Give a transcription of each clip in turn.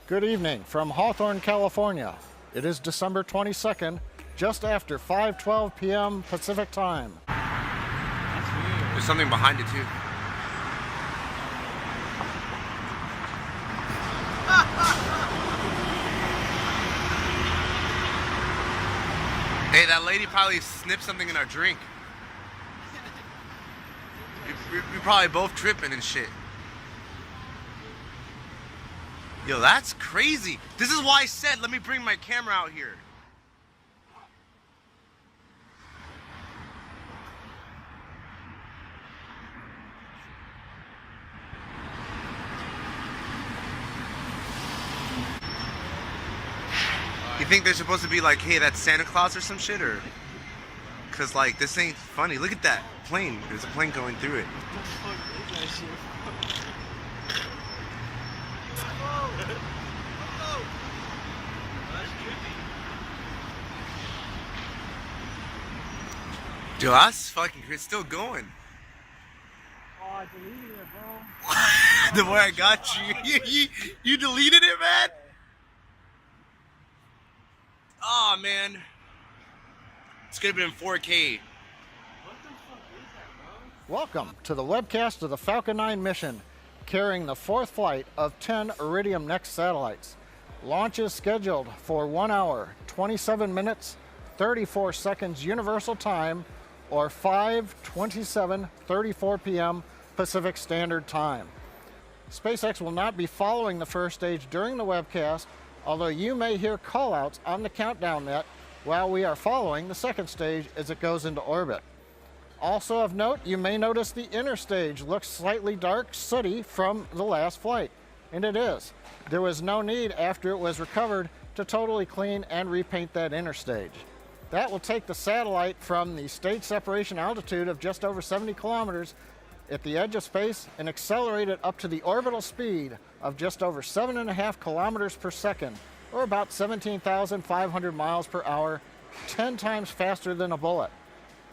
Good evening from Hawthorne, California. It is December 22nd, just after 5:12 p.m. Pacific time. There's something behind it too. Hey, that lady probably snipped something in our drink. You're probably both tripping and shit. Yo, that's crazy. This is why I said, let me bring my camera out here. You think they're supposed to be like, hey, that's Santa Claus or some shit, or? Cause like, this ain't funny. Look at that plane. There's a plane going through it. What the fuck is that shit? Dude, that's fucking, it's still going. Oh, I deleted it, bro. The way I got you. You deleted it, man? Oh, man. It's gonna be in 4K. What the fuck is that, bro? Welcome to the webcast of the Falcon 9 mission, carrying the fourth flight of 10 Iridium Next satellites. Launch is scheduled for 1 hour, 27 minutes, 34 seconds Universal Time, or 5:27:34 p.m. Pacific Standard Time. SpaceX will not be following the first stage during the webcast, although you may hear callouts on the countdown net while we are following the second stage as it goes into orbit. Also of note, you may notice the inner stage looks slightly dark, sooty from the last flight, and it is. There was no need after it was recovered to totally clean and repaint that inner stage. That will take the satellite from the stage separation altitude of just over 70 kilometers at the edge of space and accelerate it up to the orbital speed of just over 7.5 kilometers per second, or about 17,500 miles per hour, 10 times faster than a bullet.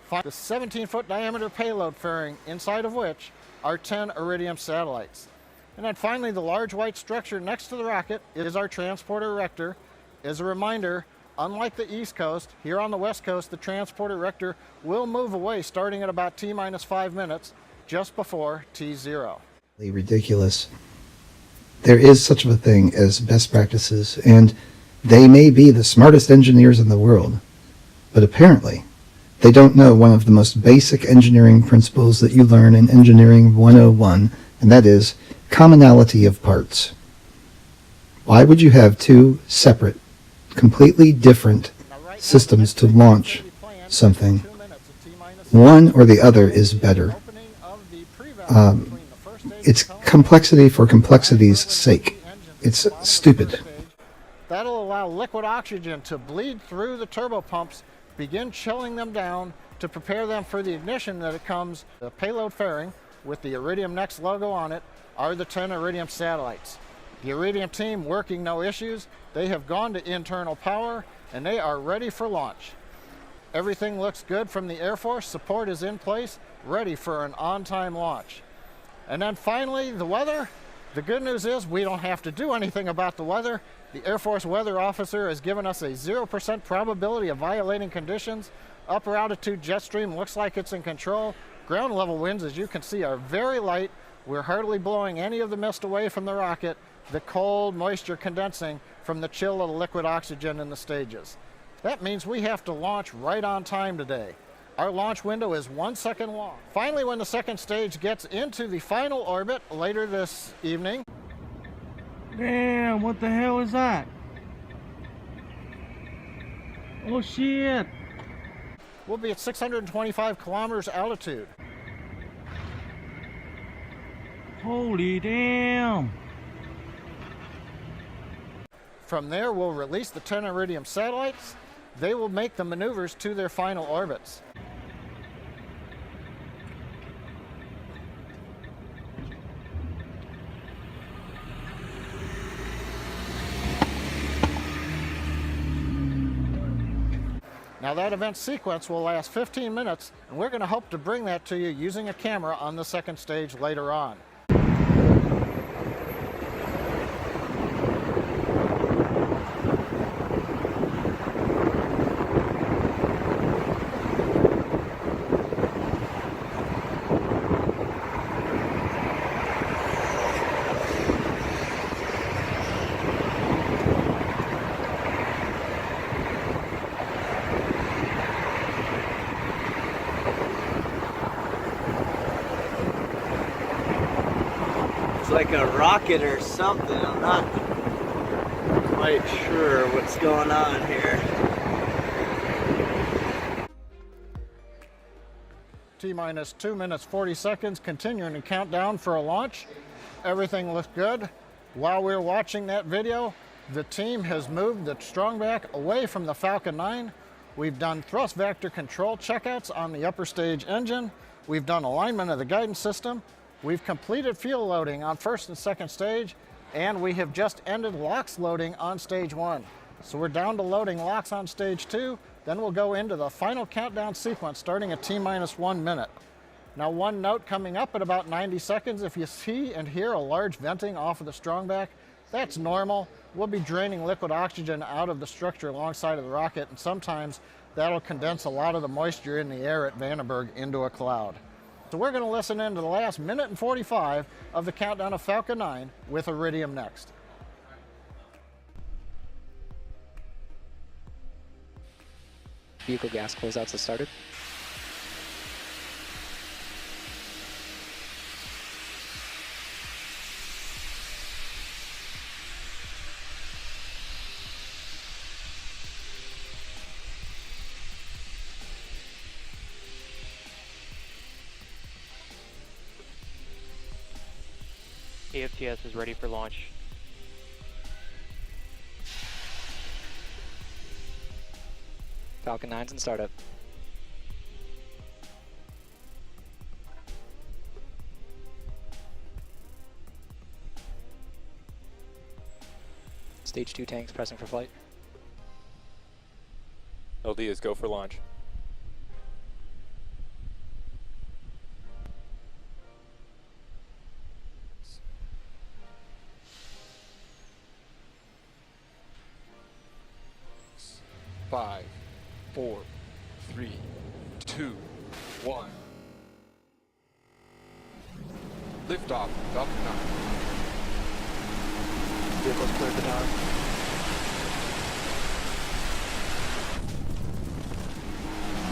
Find the 17-foot diameter payload fairing, inside of which are 10 Iridium satellites. And then finally, the large white structure next to the rocket is our transporter erector. As a reminder, unlike the East Coast, here on the West Coast, the transporter erector will move away starting at about T-minus 5 minutes, just before T0. Ridiculous. There is such a thing as best practices, and they may be the smartest engineers in the world, but apparently they don't know one of the most basic engineering principles that you learn in Engineering 101, and that is commonality of parts. Why would you have two separate, completely different systems to launch something? One or the other is better. It's complexity for complexity's sake. It's stupid. That'll allow liquid oxygen to bleed through the turbopumps, begin chilling them down to prepare them for the ignition that it comes. The payload fairing with the Iridium Next logo on it are the 10 Iridium satellites. The Iridium team working no issues. They have gone to internal power and they are ready for launch. Everything looks good from the Air Force. Support is in place, ready for an on-time launch. And then finally, the weather. The good news is we don't have to do anything about the weather. The Air Force weather officer has given us a 0% probability of violating conditions. Upper altitude jet stream looks like it's in control. Ground level winds, as you can see, are very light. We're hardly blowing any of the mist away from the rocket, the cold moisture condensing from the chill of the liquid oxygen in the stages. That means we have to launch right on time today. Our launch window is 1 second long. Finally, when the second stage gets into the final orbit later this evening. Damn, what the hell is that? Oh shit! We'll be at 625 kilometers altitude. Holy damn! From there, we'll release the 10 Iridium satellites. They will make the maneuvers to their final orbits. Now that event sequence will last 15 minutes, and we're going to hope to bring that to you using a camera on the second stage later on. like a rocket or something. I'm not quite sure what's going on here. T-minus 2 minutes 40 seconds, continuing to count down for a launch. Everything looks good. While we're watching that video, the team has moved the Strongback away from the Falcon 9. We've done thrust vector control checkouts on the upper stage engine. We've done alignment of the guidance system. We've completed fuel loading on first and second stage, and we have just ended LOX loading on stage 1. So we're down to loading LOX on stage 2, then we'll go into the final countdown sequence starting at T-minus 1 minute. Now, one note, coming up at about 90 seconds, if you see and hear a large venting off of the Strongback, that's normal. We'll be draining liquid oxygen out of the structure alongside of the rocket, and sometimes that'll condense a lot of the moisture in the air at Vandenberg into a cloud. So we're going to listen into the last minute and 45 of the countdown of Falcon 9 with Iridium next. Vehicle gas closeouts have started. AFTS is ready for launch. Falcon 9's in startup. Stage 2 tanks pressing for flight. LD is go for launch. Five, 4, 3, 2, 1. Lift off, Falcon 9. Vehicles cleared the tower.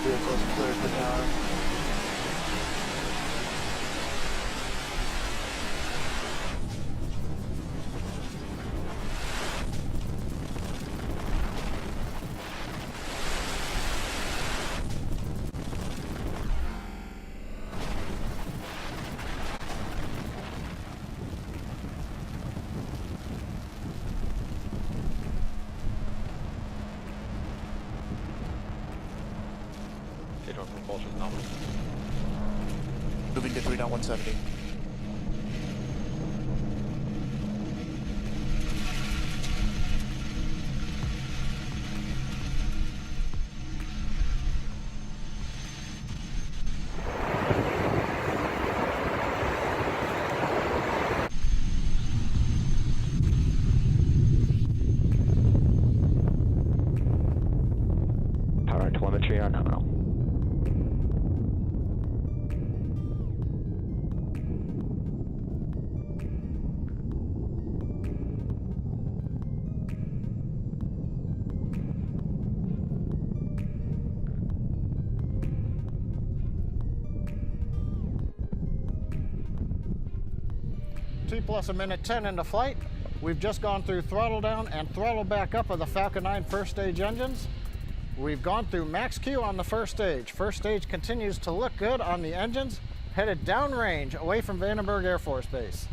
Vehicles cleared the tower. Takeoff propulsion nominal. Moving to 3.170. Power and telemetry are nominal. T plus a minute 10 into flight. We've just gone through throttle down and throttle back up of the Falcon 9 first stage engines. We've gone through max Q on the first stage. First stage continues to look good on the engines, headed downrange away from Vandenberg Air Force Base.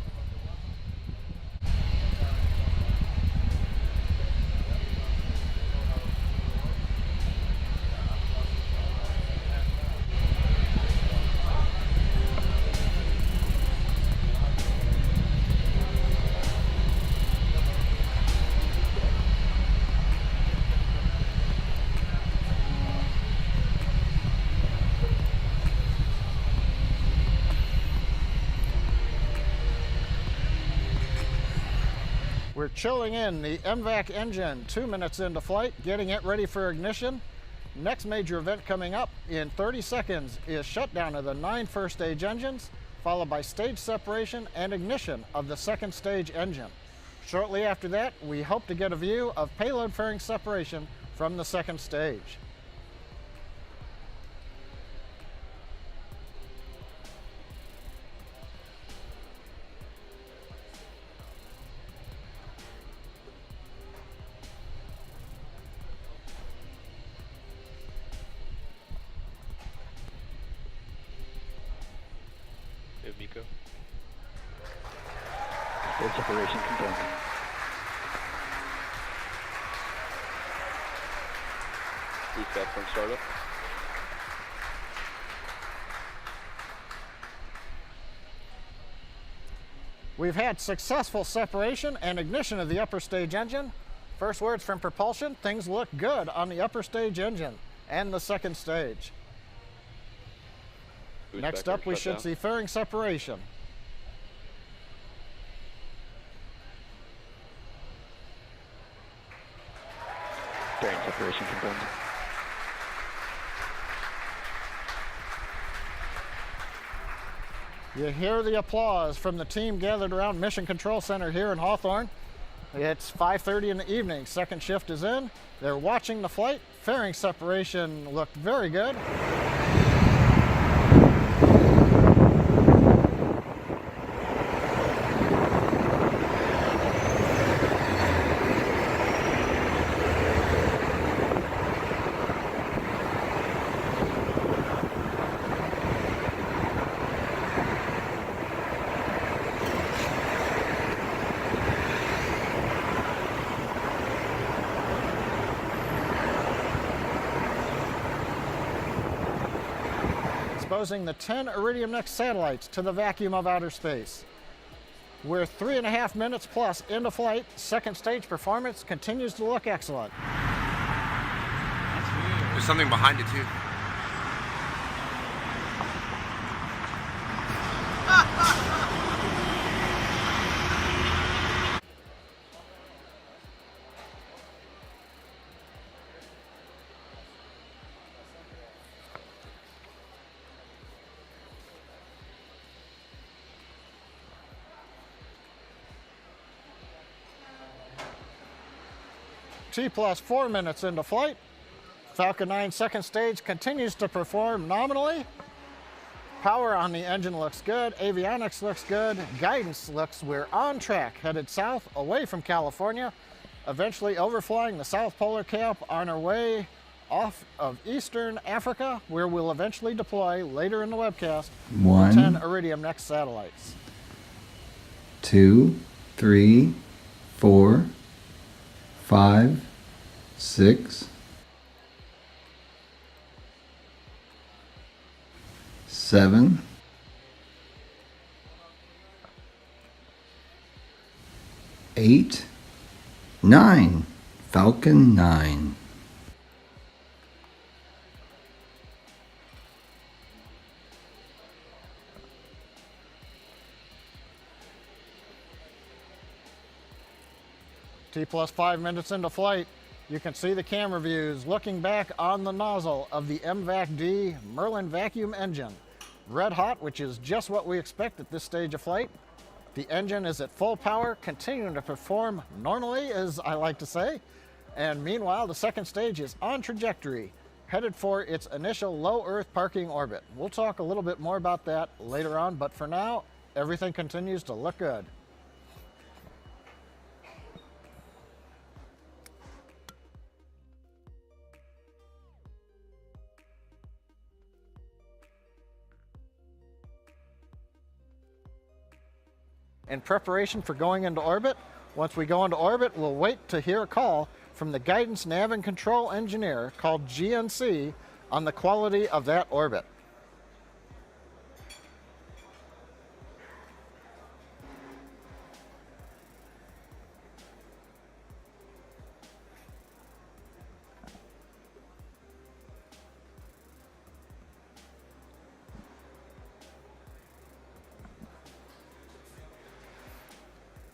We're chilling in the MVAC engine 2 minutes into flight, getting it ready for ignition. Next major event coming up in 30 seconds is shutdown of the 9 first stage engines, followed by stage separation and ignition of the second stage engine. Shortly after that, we hope to get a view of payload fairing separation from the second stage. Pico. Full separation confirmed. Boost up from startup. We've had successful separation and ignition of the upper stage engine. First words from propulsion, things look good on the upper stage engine and the second stage. Boost Next vector up, we shut should down. see fairing separation. Fairing separation confirmed. You hear the applause from the team gathered around Mission Control Center here in Hawthorne. It's 5:30 in the evening. Second shift is in. They're watching the flight. Fairing separation looked very good. Exposing the 10 Iridium Next satellites to the vacuum of outer space. We're 3.5 minutes plus into flight. Second stage performance continues to look excellent. There's something behind it too. T plus 4 minutes into flight. Falcon 9 second stage continues to perform nominally. Power on the engine looks good. Avionics looks good. Guidance looks we're on track, headed south away from California, eventually overflying the South Polar Cap on our way off of Eastern Africa, where we'll eventually deploy later in the webcast the 10 Iridium Next satellites. 2, 3, 4, 5, 6, 7, 8, 9. Falcon 9. T plus 5 minutes into flight, you can see the camera views looking back on the nozzle of the MVAC-D Merlin vacuum engine. Red hot, which is just what we expect at this stage of flight. The engine is at full power, continuing to perform normally, as I like to say. And meanwhile, the second stage is on trajectory, headed for its initial low Earth parking orbit. We'll talk a little bit more about that later on, but for now, everything continues to look good. In preparation for going into orbit. Once we go into orbit, we'll wait to hear a call from the Guidance Nav and Control Engineer, called GNC, on the quality of that orbit.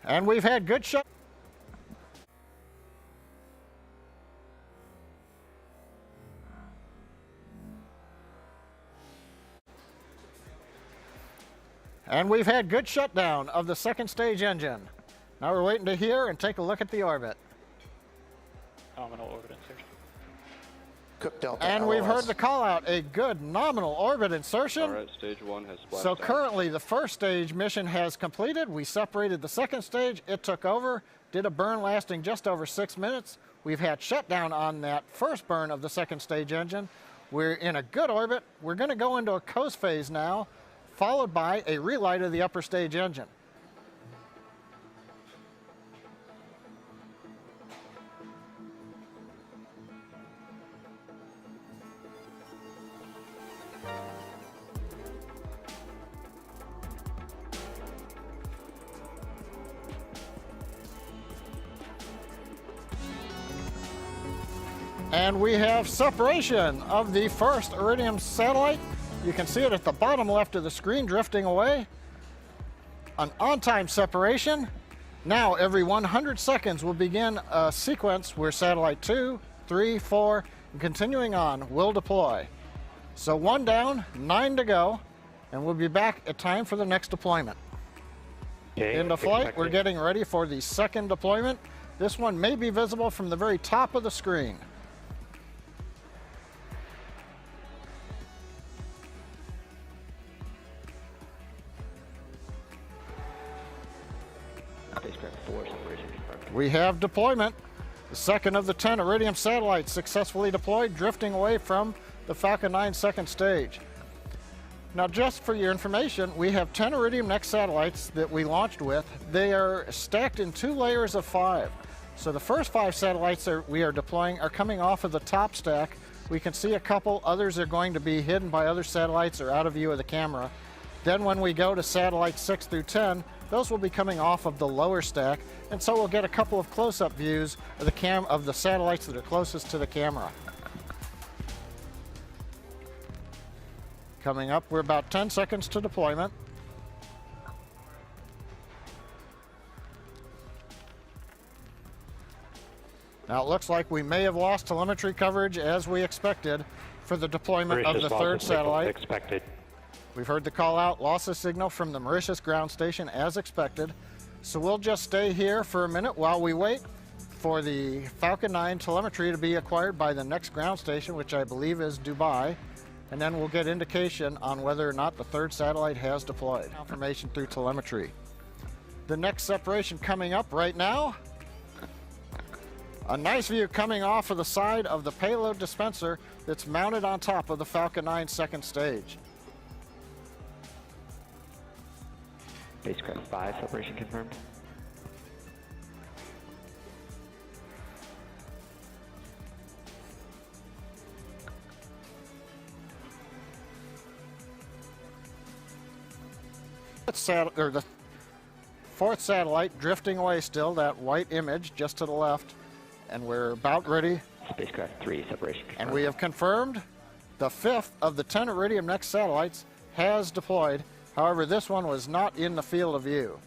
And we've had good shot. And we've had good shutdown of the second stage engine. Now we're waiting to hear and take a look at the orbit. Nominal orbit insertion. Cook Delta And we've LOS. heard the call out, a good nominal orbit insertion. Alright, stage 1 has splashed So down. currently the first stage mission has completed. We separated the second stage, it took over, did a burn lasting just over 6 minutes. We've had shutdown on that first burn of the second stage engine. We're in a good orbit. We're going to go into a coast phase now, followed by a relight of the upper stage engine. And we have separation of the first Iridium satellite. You can see it at the bottom left of the screen drifting away. An on-time separation. Now every 100 seconds will begin a sequence where satellite 2, 3, 4, and continuing on will deploy. So 1 down, 9 to go, and we'll be back at time for the next deployment. Into flight, we're getting ready for the second deployment. This one may be visible from the very top of the screen. We have deployment. The second of the 10 Iridium satellites successfully deployed, drifting away from the Falcon 9 second stage. Now, just for your information, we have 10 Iridium Next satellites that we launched with. They are stacked in 2 layers of 5. So the first 5 satellites that we are deploying are coming off of the top stack. We can see a couple. Others are going to be hidden by other satellites or out of view of the camera. Then when we go to satellites 6 through 10, those will be coming off of the lower stack, and so we'll get a couple of close-up views of the satellites that are closest to the camera. Coming up, we're about 10 seconds to deployment. Now it looks like we may have lost telemetry coverage as we expected for the deployment of the third satellite. We've heard the call out, loss of signal from the Mauritius ground station as expected. So we'll just stay here for a minute while we wait for the Falcon 9 telemetry to be acquired by the next ground station, which I believe is Dubai. And then we'll get indication on whether or not the third satellite has deployed. Confirmation through telemetry. The next separation coming up right now. A nice view coming off of the side of the payload dispenser that's mounted on top of the Falcon 9 second stage. Spacecraft 5, separation confirmed. The fourth satellite drifting away still, that white image just to the left, and we're about ready. Spacecraft 3, separation confirmed. And we have confirmed the 5th of the 10 Iridium Next satellites has deployed. However, this one was not in the field of view.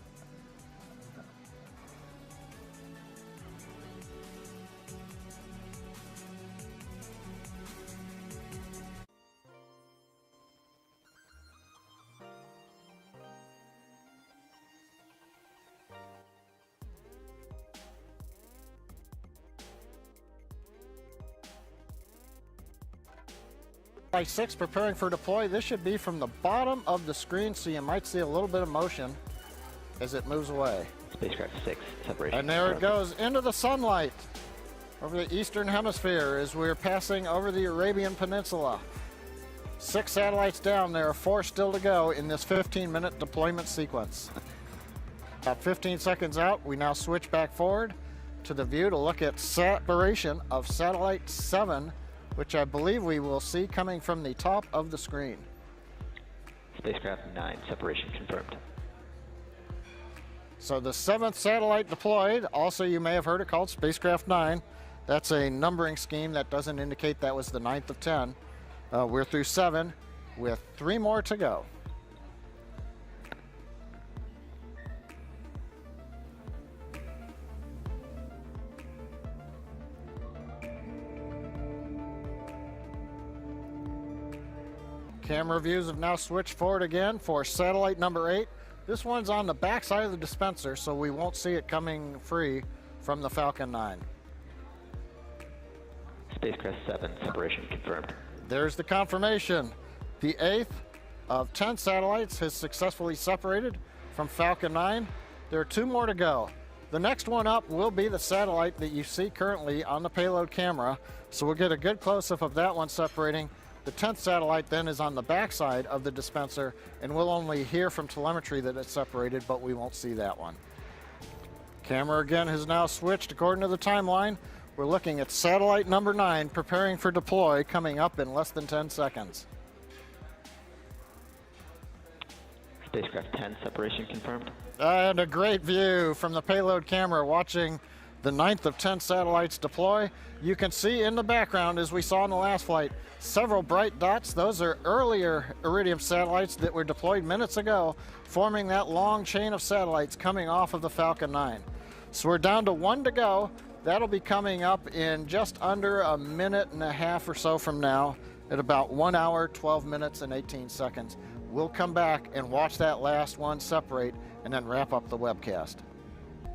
Satellite 6 preparing for deploy. This should be from the bottom of the screen, so you might see a little bit of motion as it moves away. Spacecraft 6, separation. And there it goes into the sunlight over the eastern hemisphere as we're passing over the Arabian Peninsula. 6 satellites down, there are 4 still to go in this 15-minute deployment sequence. About 15 seconds out, we now switch back forward to the view to look at separation of satellite 7, which I believe we will see coming from the top of the screen. Spacecraft 9, separation confirmed. So the 7th satellite deployed, also you may have heard it called Spacecraft 9. That's a numbering scheme that doesn't indicate that was the 9th of 10. We're through 7 with 3 more to go. Camera views have now switched forward again for satellite number 8. This one's on the back side of the dispenser, so we won't see it coming free from the Falcon 9. Spacecraft 7, separation confirmed. There's the confirmation. The 8th of 10 satellites has successfully separated from Falcon 9. There are 2 more to go. The next one up will be the satellite that you see currently on the payload camera, so we'll get a good close-up of that one separating The 10th satellite then is on the backside of the dispenser, and we'll only hear from telemetry that it's separated, but we won't see that one. Camera again has now switched according to the timeline. We're looking at satellite number 9 preparing for deploy, coming up in less than 10 seconds. Spacecraft 10 separation confirmed. And a great view from the payload camera watching the 9th of 10 satellites deploy. You can see in the background, as we saw in the last flight, several bright dots. Those are earlier Iridium satellites that were deployed minutes ago, forming that long chain of satellites coming off of the Falcon 9. So we're down to 1 to go. That'll be coming up in just under a minute and a half or so from now, at about 1 hour, 12 minutes, and 18 seconds. We'll come back and watch that last one separate and then wrap up the webcast.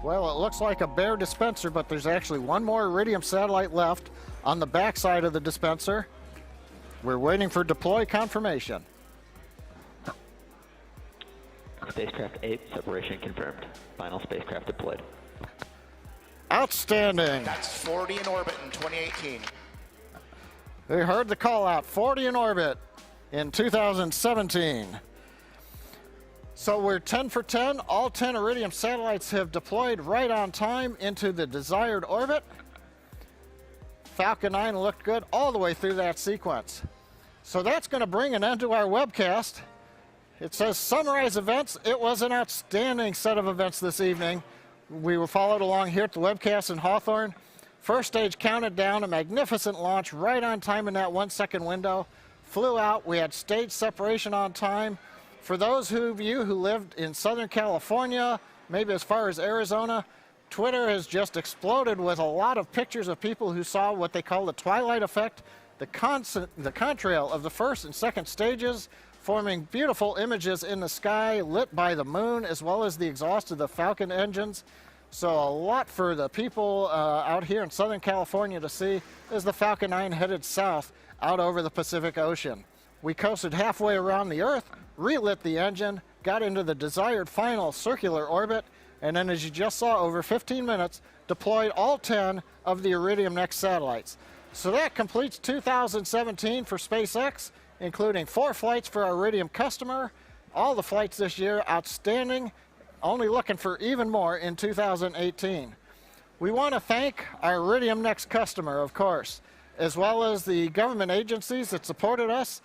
Well, it looks like a bare dispenser, but there's actually one more Iridium satellite left on the backside of the dispenser. We're waiting for deploy confirmation. Spacecraft 8 separation confirmed. Final spacecraft deployed. Outstanding. That's 40 in orbit in 2018. We heard the call out, 40 in orbit in 2017. So we're 10 for 10. All 10 Iridium satellites have deployed right on time into the desired orbit. Falcon 9 looked good all the way through that sequence. So that's going to bring an end to our webcast. It says summarize events. It was an outstanding set of events this evening. We were followed along here at the webcast in Hawthorne. First stage counted down, a magnificent launch right on time in that 1 second window. Flew out, we had stage separation on time. For those of you who lived in Southern California, maybe as far as Arizona, Twitter has just exploded with a lot of pictures of people who saw what they call the twilight effect, the contrail of the first and second stages, forming beautiful images in the sky lit by the moon as well as the exhaust of the Falcon engines. So a lot for the people out here in Southern California to see as the Falcon 9 headed south out over the Pacific Ocean. We coasted halfway around the Earth, relit the engine, got into the desired final circular orbit, and then, as you just saw, over 15 minutes, deployed all 10 of the Iridium Next satellites. So that completes 2017 for SpaceX, including 4 flights for our Iridium customer. All the flights this year, outstanding, only looking for even more in 2018. We want to thank our Iridium Next customer, of course, as well as the government agencies that supported us,